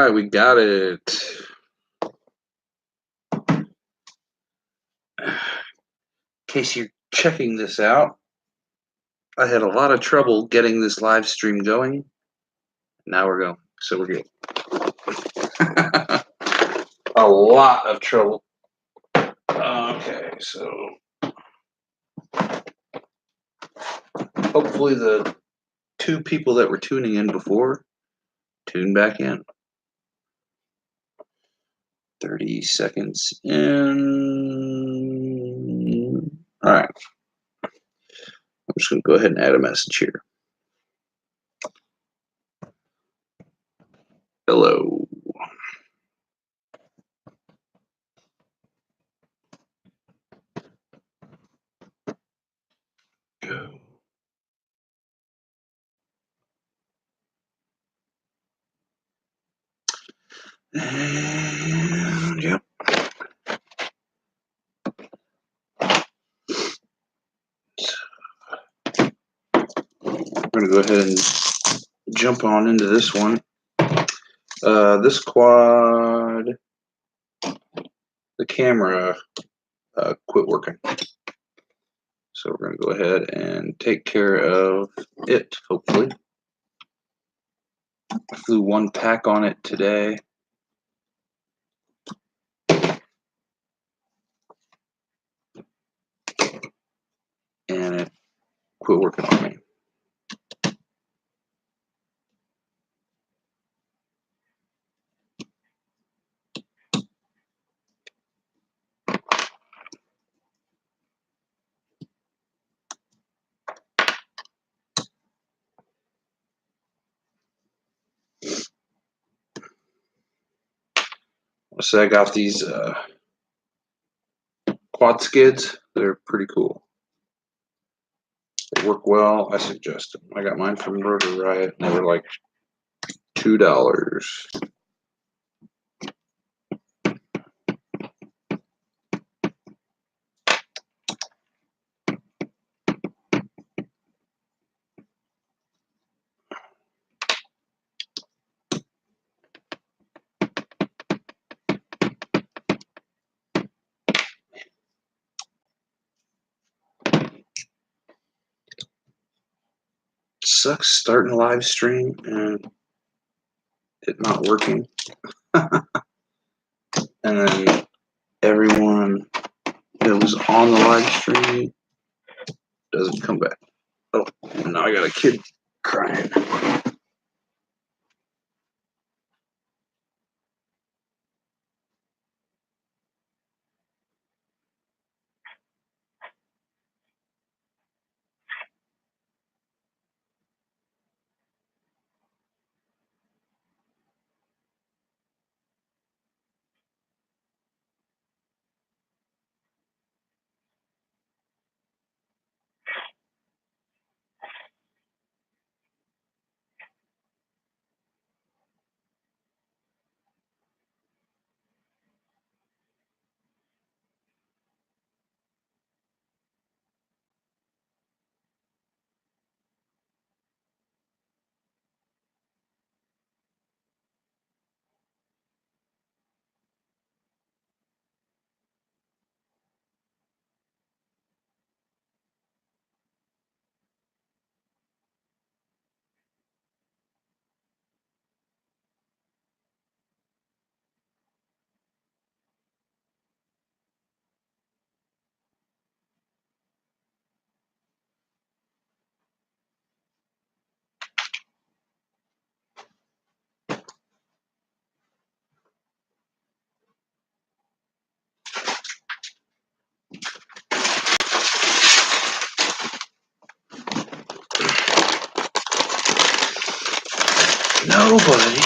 right, we got it. In case you're checking this out, I had a lot of trouble getting this live stream going. Now we're going, so we're good. A lot of trouble. Okay, so hopefully the 2 people that were tuning in before tune back in. 30 seconds in. All right. I'm just going to go ahead and add a message here. Hello. Go. And yep. I'm going to go ahead and jump on into this one. This quad, the camera quit working. So we're going to go ahead and take care of it, hopefully. I flew 1 pack on it today. And it quit working on me. So I got these quad skids. They're pretty cool. They work well. I suggest them. I got mine from Rotor Riot, and they were like $2. Sucks starting a live stream and it not working. And then everyone that was on the live stream doesn't come back. Oh, now I got a kid crying. Nobody.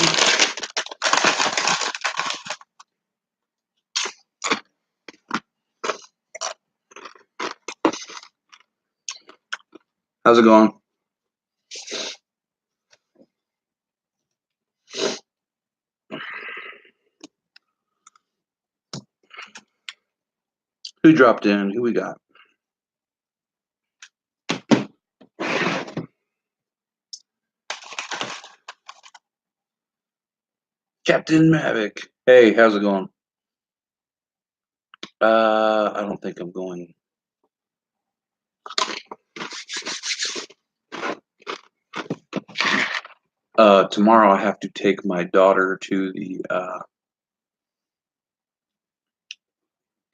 How's it going? Who dropped in? Who we got? Captain Mavic. Hey, how's it going? I don't think I'm going. Tomorrow I have to take my daughter to the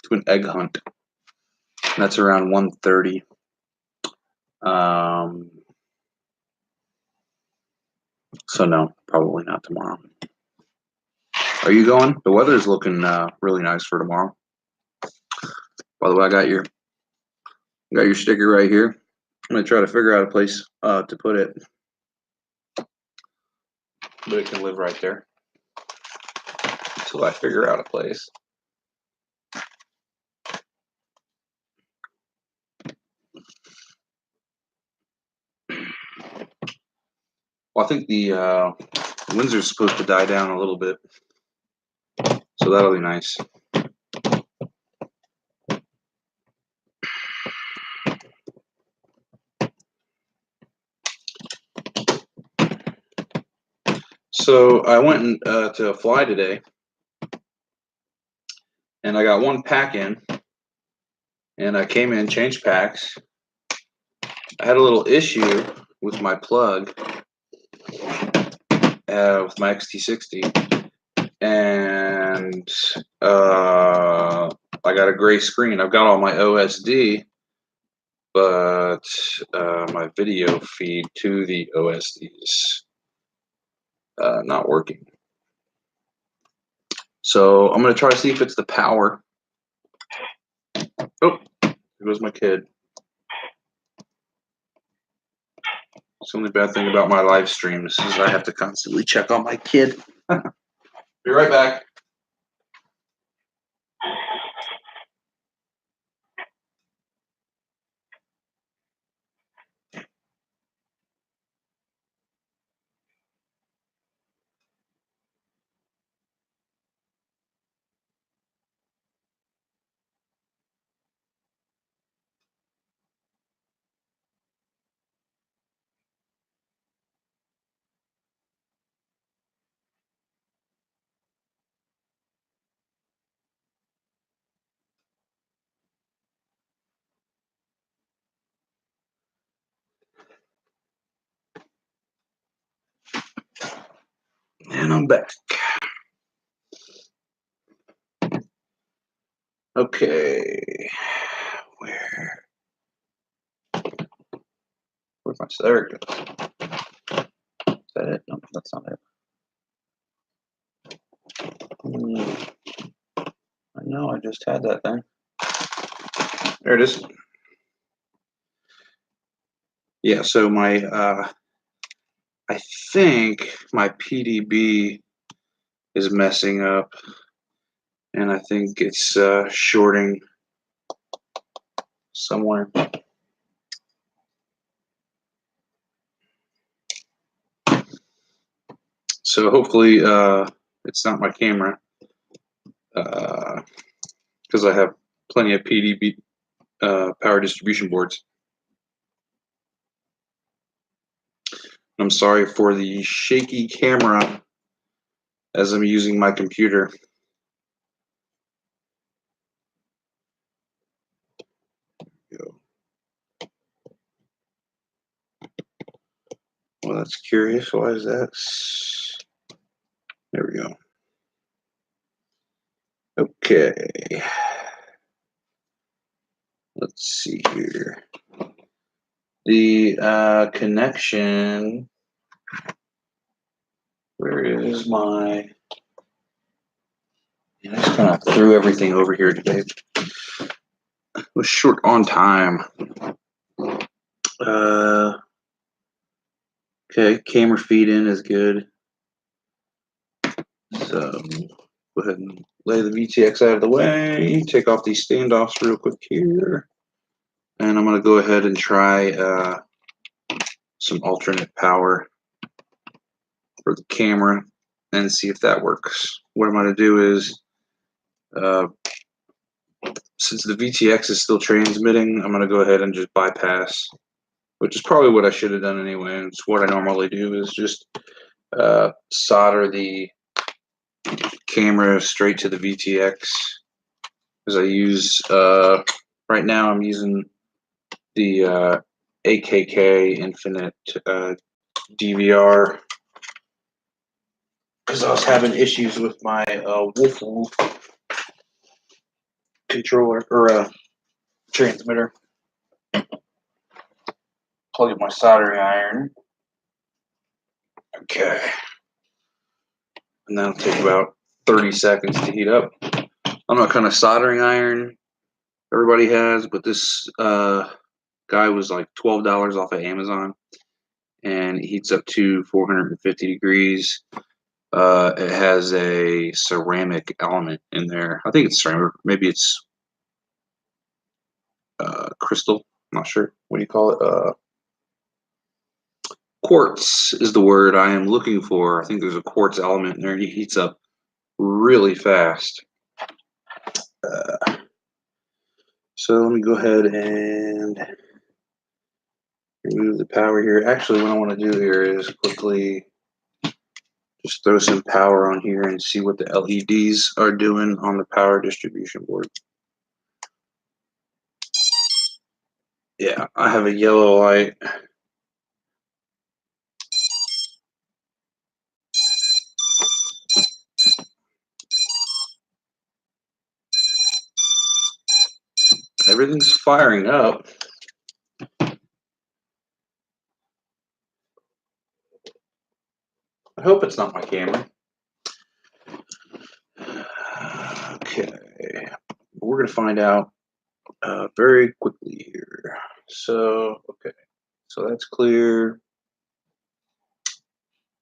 to an egg hunt. That's around 1:30. So no, probably not tomorrow. Are you going? The weather's looking really nice for tomorrow. By the way, I got your sticker right here. I'm gonna try to figure out a place to put it, but it can live right there until I figure out a place. Well, I think the winds are supposed to die down a little bit, so that'll be nice. So I went to a fly today, and I got one pack in, and I came in, changed packs. I had a little issue with my plug with my XT60, and I got a gray screen. I've got all my OSD, but my video feed to the OSD is not working. So I'm going to try to see if it's the power. Oh, there goes my kid. It's the only bad thing about my live streams is I have to constantly check on my kid. Be right back. And I'm back. Okay. Where's my, there it goes. Is that it? No, that's not it. I know, I just had that thing. There it is. Yeah, so my, I think my PDB is messing up, and I think it's shorting somewhere. So hopefully it's not my camera, because I have plenty of PDB power distribution boards. I'm sorry for the shaky camera as I'm using my computer. Well, that's curious. Why is that? There we go. Okay. Let's see here. The connection. Where is my? I just kind of threw everything over here today. I was short on time. Okay, camera feed in is good. So go ahead and lay the VTX out of the way. Take off these standoffs real quick here. And I'm going to go ahead and try some alternate power for the camera and see if that works. What I'm going to do is, since the VTX is still transmitting, I'm going to go ahead and just bypass, which is probably what I should have done anyway. It's what I normally do is just solder the camera straight to the VTX, because I use right now I'm using the AKK Infinite DVR, because I was having issues with my Wolf controller or transmitter. Plug in my soldering iron. Okay. And that'll take about 30 seconds to heat up. I don't know what kind of soldering iron everybody has, but this guy was like $12 off of Amazon, and it heats up to 450 degrees. It has a ceramic element in there. I think it's ceramic. Maybe it's crystal. I'm not sure. What do you call it? Quartz is the word I am looking for. I think there's a quartz element in there, and it heats up really fast. So let me go ahead and remove the power here. Actually, what I want to do here is quickly just throw some power on here and see what the LEDs are doing on the power distribution board. Yeah, I have a yellow light. Everything's firing up. I hope it's not my camera. Okay, we're going to find out very quickly here. So, okay, so that's clear.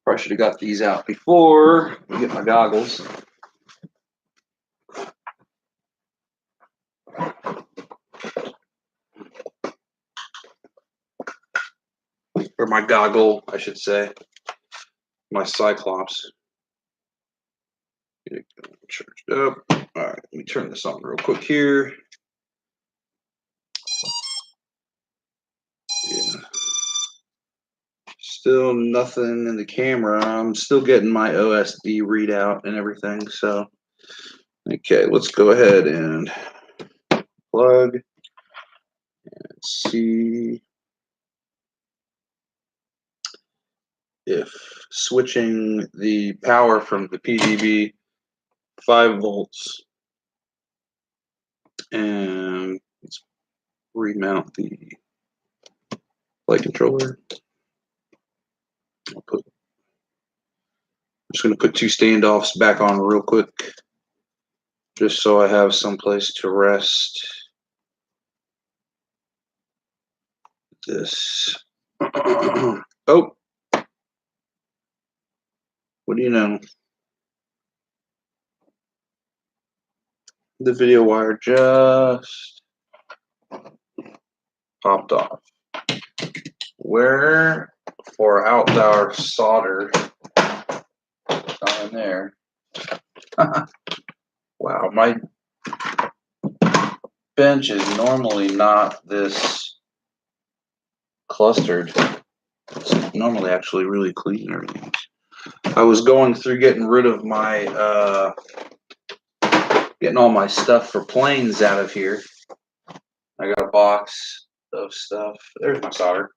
Probably should have got these out before I get my goggles. Or my goggle, I should say. My Cyclops. Get it charged up. All right, let me turn this on real quick here. Yeah. Still nothing in the camera. I'm still getting my OSD readout and everything. So, okay, let's go ahead and plug and see if switching the power from the PDB 5 volts, and let's remount the light controller. I'm just going to put 2 standoffs back on real quick, just so I have someplace to rest this. Oh, what do you know? The video wire just popped off. Where for out our solder? Not in there. Wow, my bench is normally not this clustered. It's normally actually really clean and everything. I was going through getting rid of my getting all my stuff for planes out of here. I got a box of stuff. There's my solder.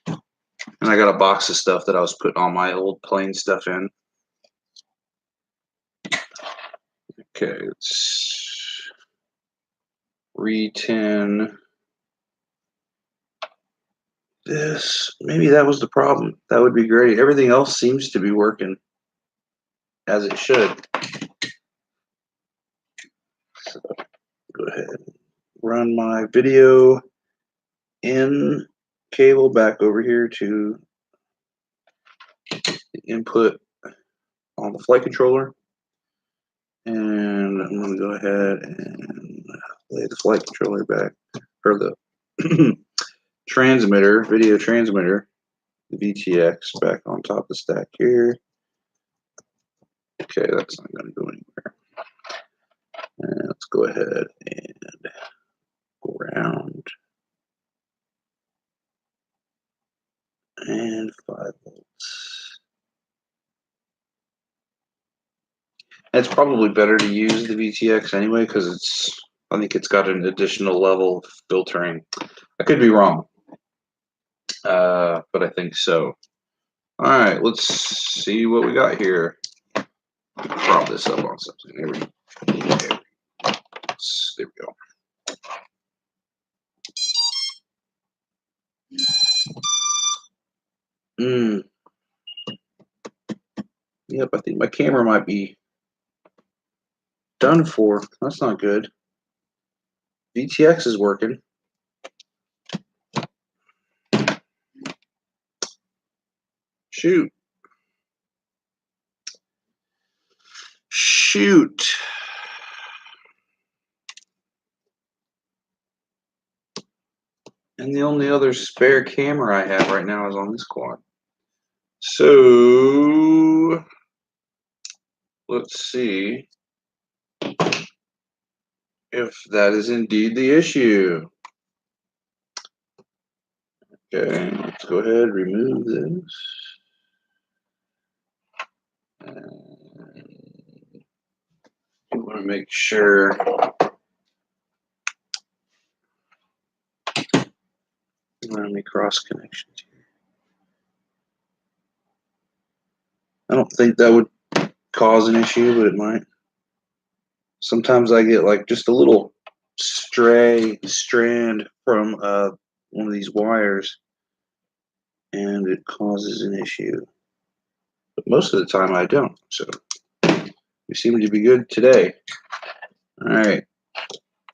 And I got a box of stuff that I was putting all my old plane stuff in. Okay, let's re-tin this. Maybe that was the problem. That would be great. Everything else seems to be working as it should. So go ahead and run my video in cable back over here to the input on the flight controller. And I'm going to go ahead and lay the flight controller back, or the transmitter, video transmitter, the VTX back on top of the stack here. Okay, that's not going to go anywhere. And let's go ahead and ground and 5 volts. It's probably better to use the VTX anyway because I think it's got an additional level of filtering. I could be wrong, but I think so. All right, let's see what we got here. Prop this up on something. There we go. There we go. Yep, I think my camera might be done for. That's not good. VTX is working. Shoot. Shoot. And the only other spare camera I have right now is on this quad. So let's see if that is indeed the issue. Okay, let's go ahead, remove this. And I want to make sure. Let me cross connections here. I don't think that would cause an issue, but it might. Sometimes I get like just a little stray strand from one of these wires, and it causes an issue. But most of the time I don't. So we seem to be good today. All right,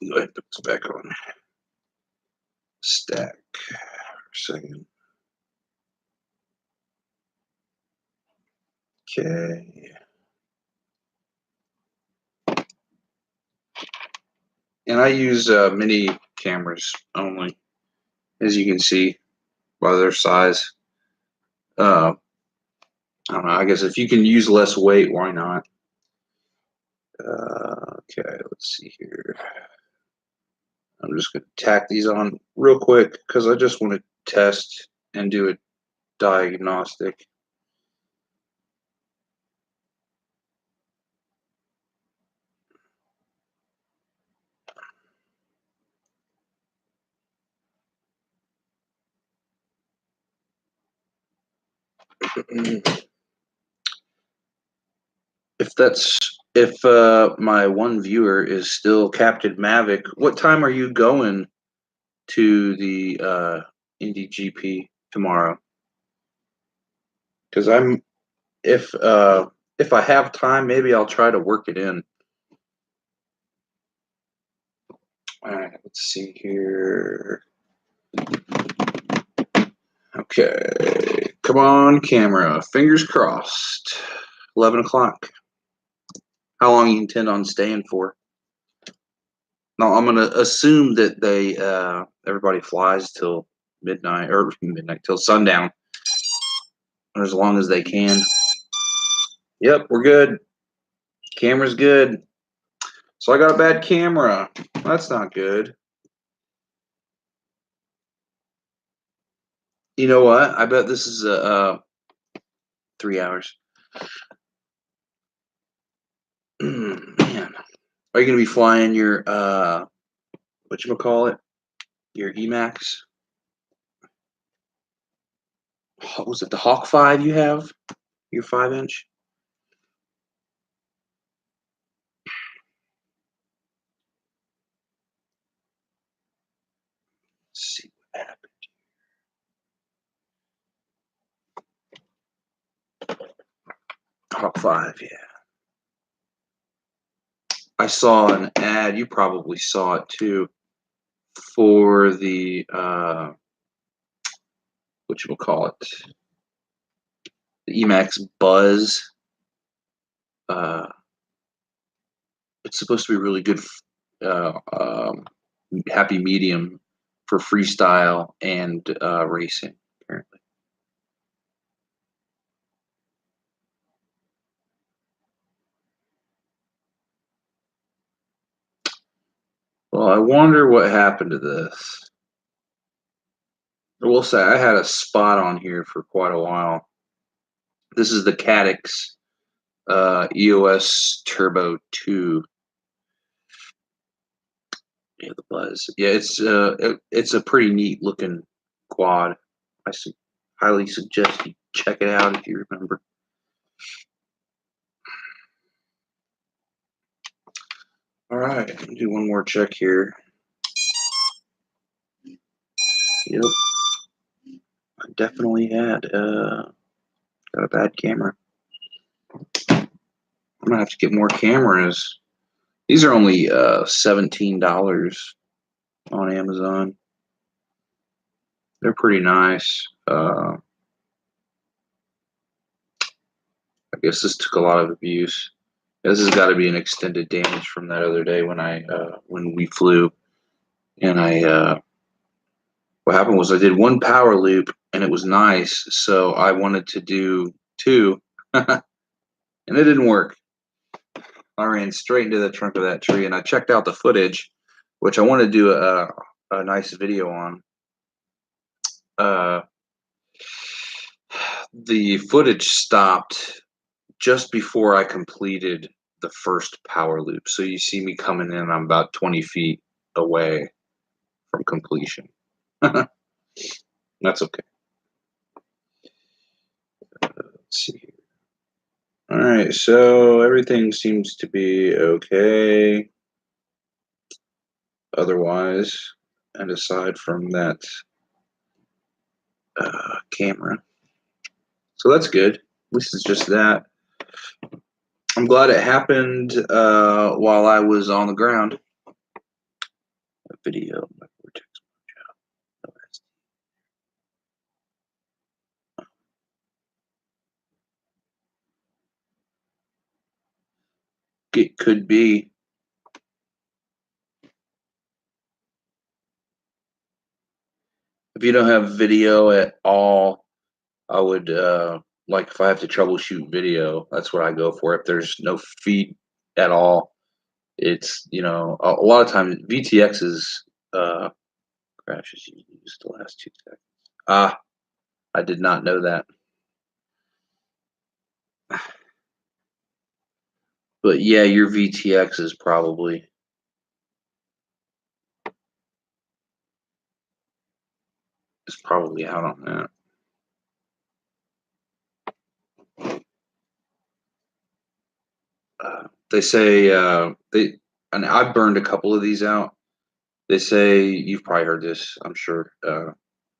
go ahead and put this back on. Stack for a second. Okay. And I use mini cameras only, as you can see by their size. I don't know. I guess if you can use less weight, why not? Okay, let's see here. I'm just going to tack these on real quick because I just want to test and do a diagnostic. If my one viewer is still Captain Mavic, what time are you going to the Indy GP tomorrow? Because if I have time, maybe I'll try to work it in. All right, let's see here. Okay, come on, camera. Fingers crossed. 11 o'clock. How long you intend on staying for? No, I'm gonna assume that they everybody flies till midnight till sundown, as long as they can. Yep, we're good. Camera's good. So I got a bad camera. That's not good. You know what? I bet this is 3 hours. Man, are you gonna be flying your whatchamacallit? Your Emax? Was it the Hawk 5 you have? Your 5-inch? Let's see what happened. Hawk 5, yeah. I saw an ad, you probably saw it too, for the whatchamacallit? The Emax Buzz. It's supposed to be really good, happy medium for freestyle and racing, apparently. Well, I wonder what happened to this. I will say I had a spot on here for quite a while. This is the Cadix EOS Turbo 2. Yeah, the Buzz. Yeah, it's a pretty neat looking quad. I highly suggest you check it out if you remember. All right, let me do one more check here. Yep, I definitely had got a bad camera. I'm gonna have to get more cameras. These are only $17 on Amazon. They're pretty nice. I guess this took a lot of abuse. This has got to be an extended damage from that other day when we flew, and what happened was I did one power loop and it was nice, so I wanted to do two, and it didn't work. I ran straight into the trunk of that tree, and I checked out the footage, which I want to do a nice video on. The footage stopped just before I completed the first power loop. So you see me coming in, I'm about 20 feet away from completion. That's okay. Let's see here. All right, so everything seems to be okay. Otherwise, and aside from that camera. So that's good. At least it's just that. I'm glad it happened while I was on the ground. A video. It could be. If you don't have video at all, I would like if I have to troubleshoot video, that's what I go for. If there's no feed at all, it's a lot of times VTX's crashes use the last 2 seconds. Ah, I did not know that. But yeah, your VTX is probably out on that. They say and I burned a couple of these out. They say, you've probably heard this, I'm sure.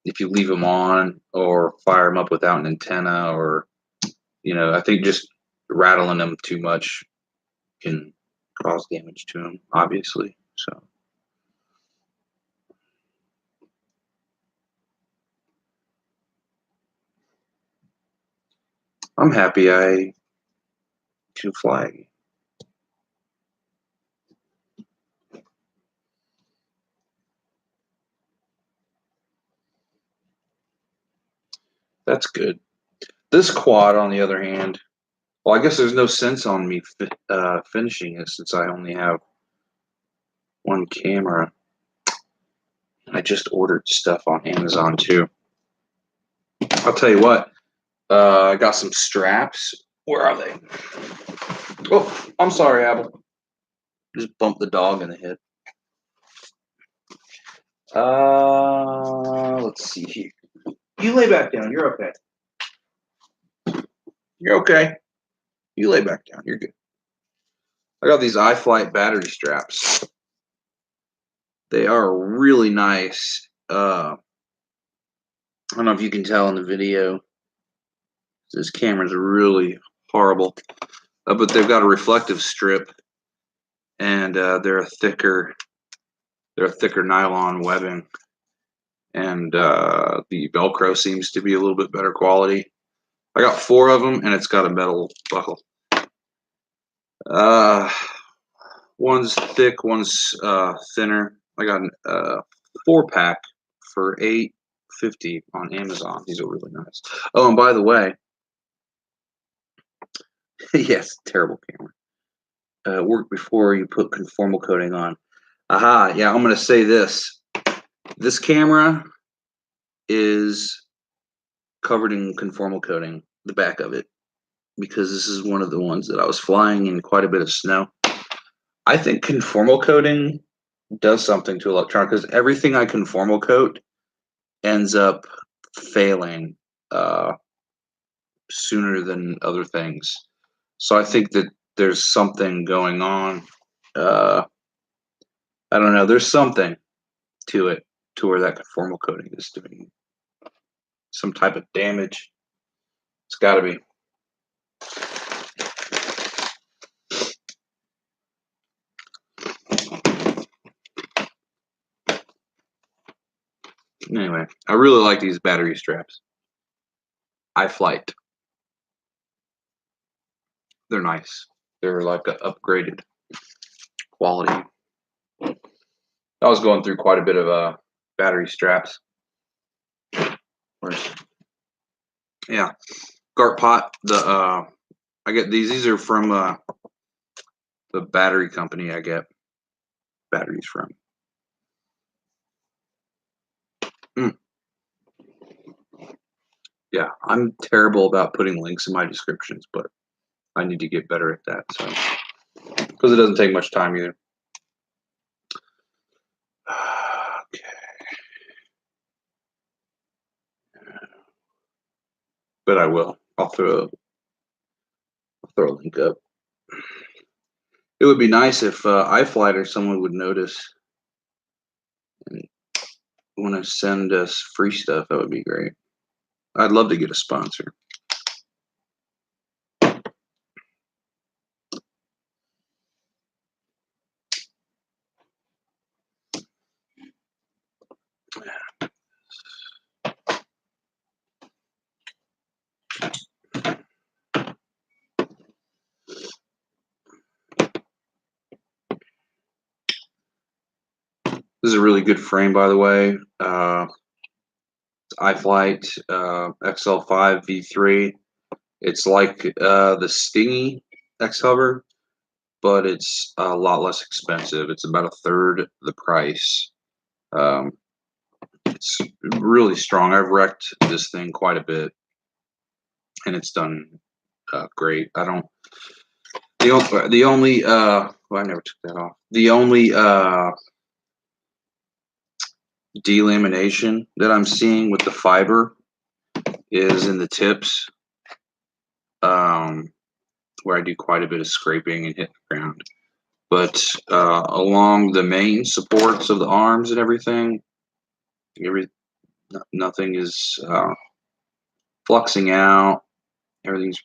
If you leave them on or fire them up without an antenna, or I think just rattling them too much can cause damage to them, obviously. So I'm happy I can fly. That's good. This quad, on the other hand, well, I guess there's no sense on me finishing it since I only have one camera. I just ordered stuff on Amazon too. I'll tell you what, I got some straps. Where are they? Oh, I'm sorry, Apple. Just bumped the dog in the head. Let's see here. You lay back down. You're okay. You're okay. You lay back down. You're good. I got these iFlight battery straps. They are really nice. I don't know if you can tell in the video. This camera's really horrible. But they've got a reflective strip, and they're a thicker nylon webbing, and the Velcro seems to be a little bit better quality. I got 4 of them, and it's got a metal buckle. One's thick, one's thinner. I got a 4-pack for $8.50 on Amazon. These are really nice. Oh, and by the way, yes, terrible camera. Work before you put conformal coating on. Aha, yeah, I'm going to say this. This camera is covered in conformal coating, the back of it. because this is one of the ones that I was flying in quite a bit of snow. I think conformal coating does something to electronic, because everything I conformal coat ends up failing sooner than other things. So I think that there's something going on. I don't know. There's something to it, to where that conformal coating is doing some type of damage. It's got to be. Anyway, I really like these battery straps. iFlight. They're nice. They're like a upgraded quality. I was going through quite a bit of battery straps. Yeah, Gart Pot. I get these. These are from the battery company. I get batteries from. Yeah, I'm terrible about putting links in my descriptions, but I need to get better at that. So, because it doesn't take much time either. Okay. But I will. I'll throw a link up. It would be nice if iFlight or someone would notice and want to send us free stuff. That would be great. I'd love to get a sponsor. This is a really good frame, by the way. iFlight XL5 V3. It's like the Stingy X Hover, but it's a lot less expensive. It's about a third the price. It's really strong. I've wrecked this thing quite a bit, and it's done great. I don't. The only well, I never took that off. The only delamination that I'm seeing with the fiber is in the tips, where I do quite a bit of scraping and hit the ground. But along the main supports of the arms and everything, nothing is fluxing out. Everything's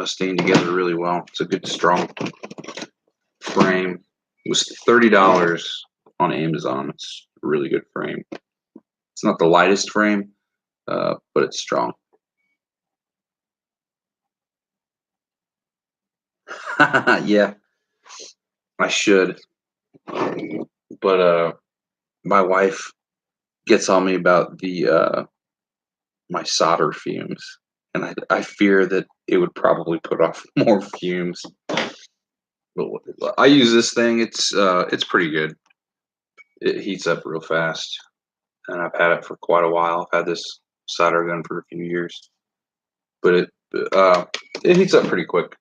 staying together really well. It's a good, strong frame. It was $30 on Amazon. It's a really good frame. It's not the lightest frame, but it's strong. Yeah, I should. But my wife gets on me about the my solder fumes, and I fear that it would probably put off more fumes. But I use this thing. It's pretty good. It heats up real fast, and I've had it for quite a while. I've had this solder gun for a few years, but it heats up pretty quick.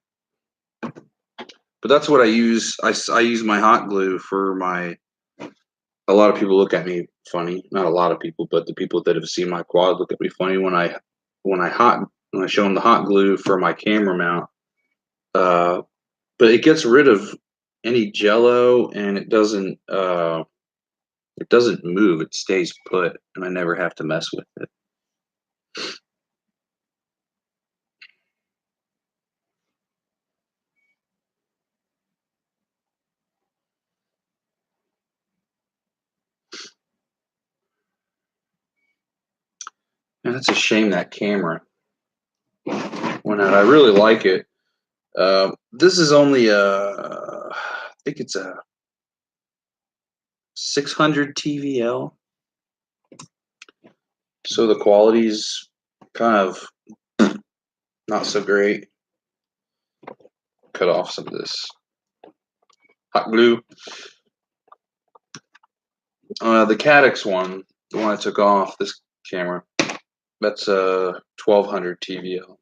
But that's what I use. I use my hot glue for my. A lot of people look at me funny. Not a lot of people, but the people that have seen my quad look at me funny when I show them the hot glue for my camera mount. But it gets rid of any jello, and it doesn't move. It stays put, and I never have to mess with it. And it's a shame that camera went out. I really like it. This is only I think it's a 600 TVL. So the quality's kind of not so great. Cut off some of this hot glue. The Cadix one, the one I took off, this camera, that's a 1200 TVL.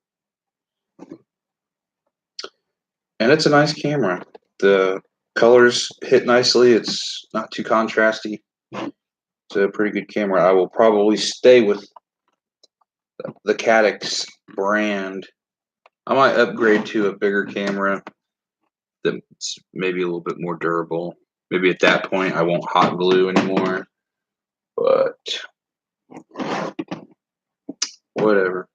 And it's a nice camera. The colors hit nicely. It's not too contrasty. It's a pretty good camera. I will probably stay with the Caddx brand. I might upgrade to a bigger camera that's maybe a little bit more durable. Maybe at that point I won't hot glue anymore. But whatever.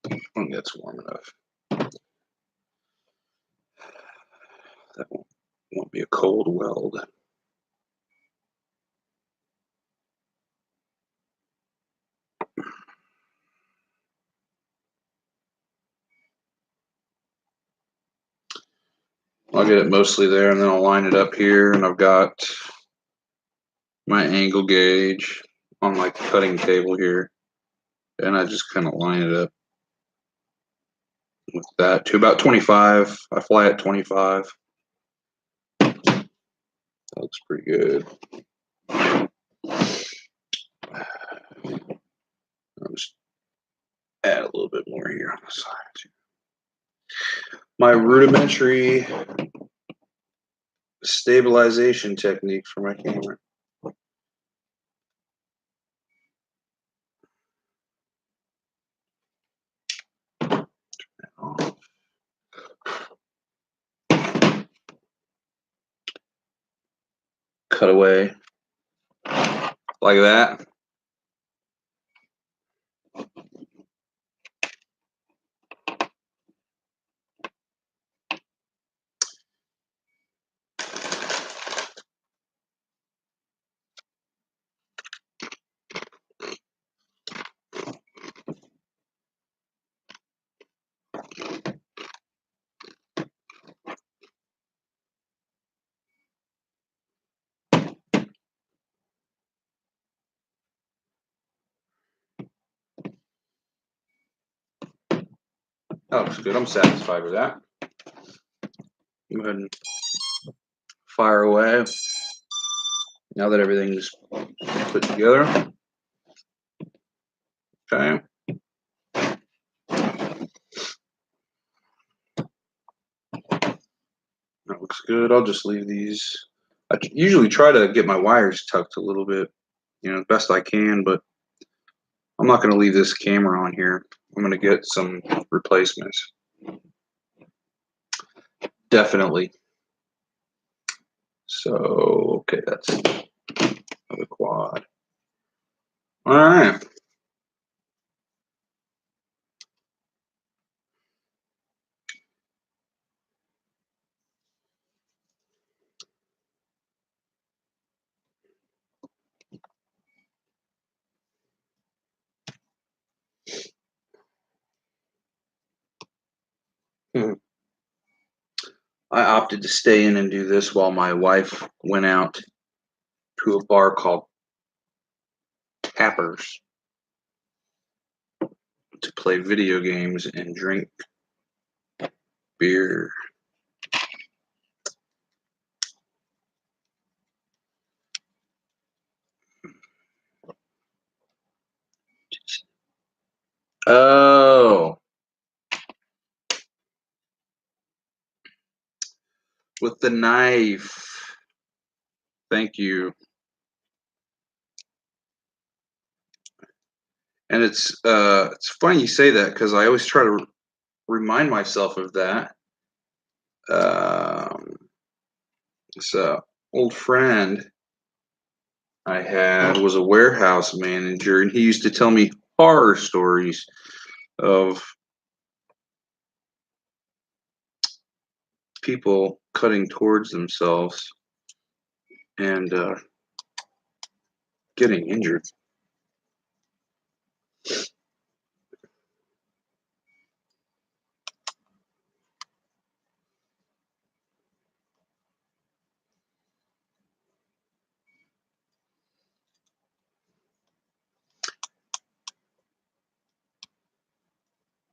I think that's warm enough. That won't be a cold weld. I'll get it mostly there, and then I'll line it up here, and I've got my angle gauge on my cutting table here, and I just kind of line it up with that to about 25. I fly at 25. That looks pretty good. I'll just add a little bit more here on the side. My rudimentary stabilization technique for my camera. Cut away like that. That looks good. I'm satisfied with that. Go ahead and fire away. Now that everything's put together. Okay. That looks good. I'll just leave these. I usually try to get my wires tucked a little bit, the best I can, but I'm not going to leave this camera on here. I'm going to get some replacements. Definitely. So, okay, that's the quad. All right. I opted to stay in and do this while my wife went out to a bar called Tappers to play video games and drink beer. Oh, with the knife. Thank you. And it's funny you say that because I always try to remind myself of that. This old friend I had was a warehouse manager, and he used to tell me horror stories of people cutting towards themselves and getting injured.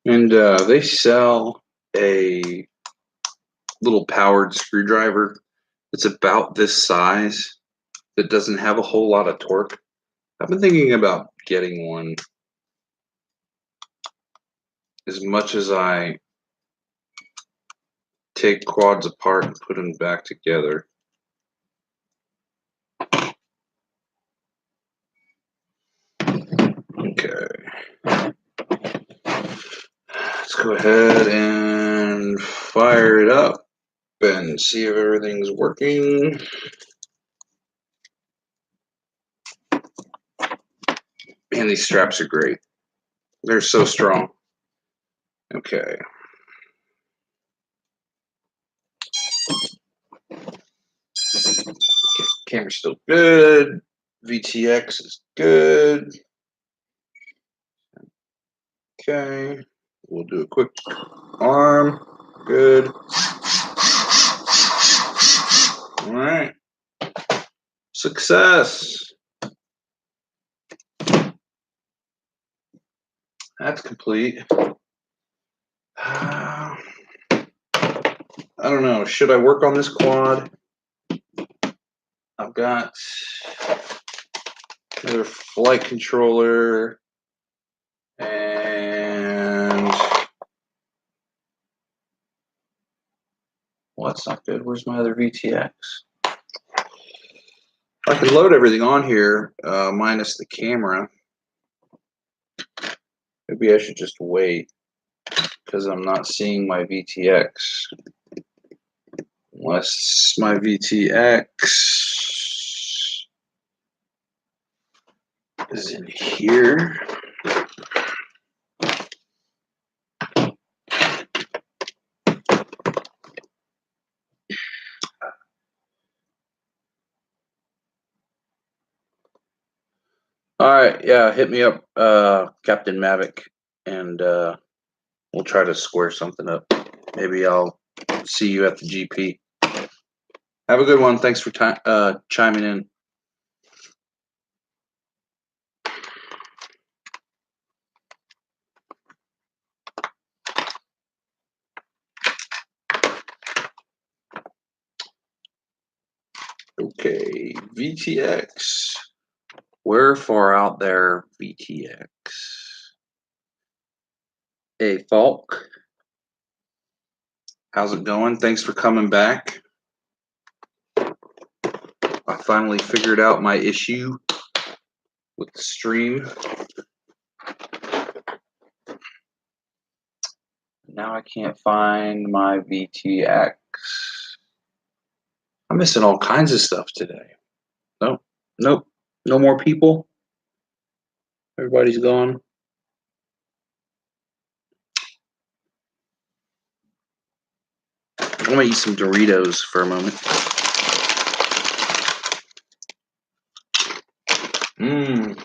And they sell a little powered screwdriver. It's about this size. It doesn't have a whole lot of torque, I've been thinking about getting one. As much as I take quads apart and put them back together. Okay. Let's go ahead and fire it up and see if everything's working. Man, these straps are great. They're so strong. Okay. Camera's still good. VTX is good. Okay. We'll do a quick arm. Good. All right. Success. That's complete. I don't know. Should I work on this quad? I've got another flight controller and well, that's not good. Where's my other VTX? I can load everything on here minus the camera. Maybe I should just wait because I'm not seeing my VTX. Unless my VTX is in here. All right, yeah, hit me up, Captain Mavic, and we'll try to square something up. Maybe I'll see you at the GP. Have a good one. Thanks for chiming in. Okay, VTX. Where far out there, VTX? Hey, Falk. How's it going? Thanks for coming back. I finally figured out my issue with the stream. Now I can't find my VTX. I'm missing all kinds of stuff today. Nope. Nope. No more people. Everybody's gone. I'm gonna eat some Doritos for a moment. Mmm.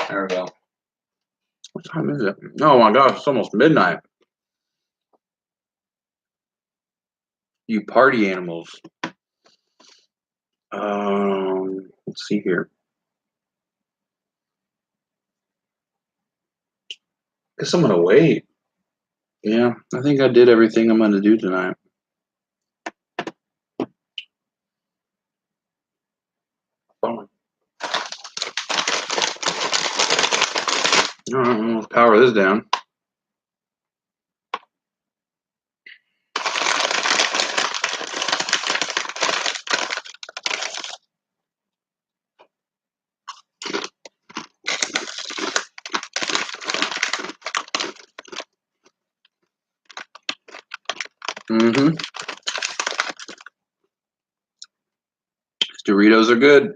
There we go. What time is it? Oh my gosh, it's almost midnight. You party animals. Let's see here. Guess I'm gonna wait. Yeah, I think I did everything I'm gonna do tonight. Fine. All right, let's power this down. Mm-hmm. Doritos are good.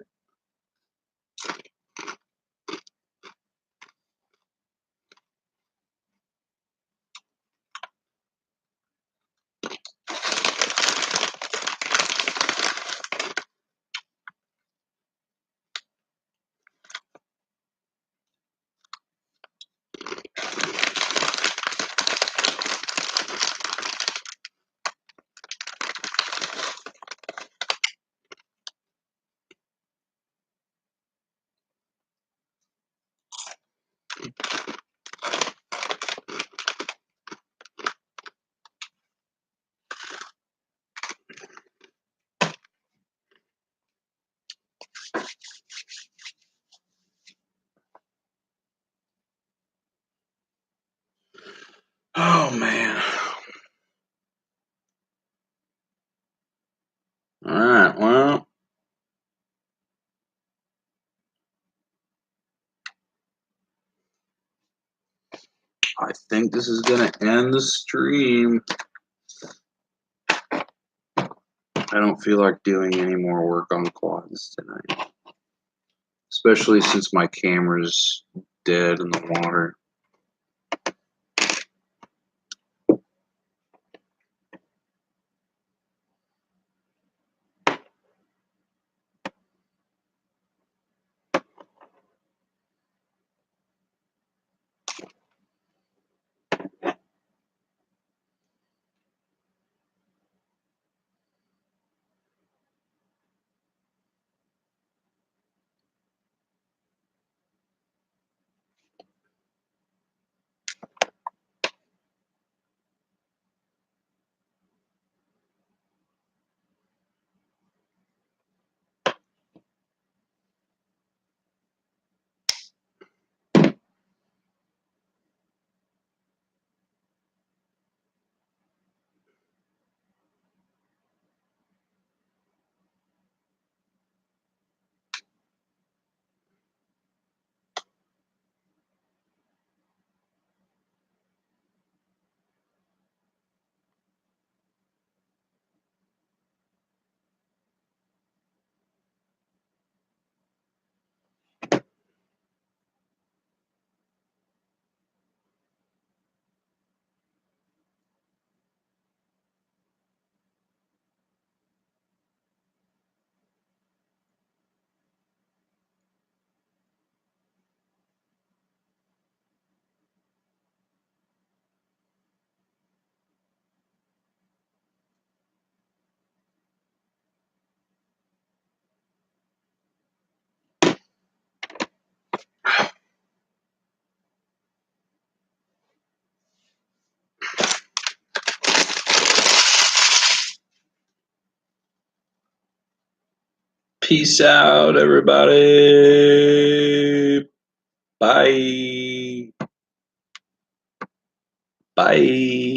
I think this is going to end the stream. I don't feel like doing any more work on quads tonight, especially since my camera's dead in the water. Peace out, everybody. Bye. Bye.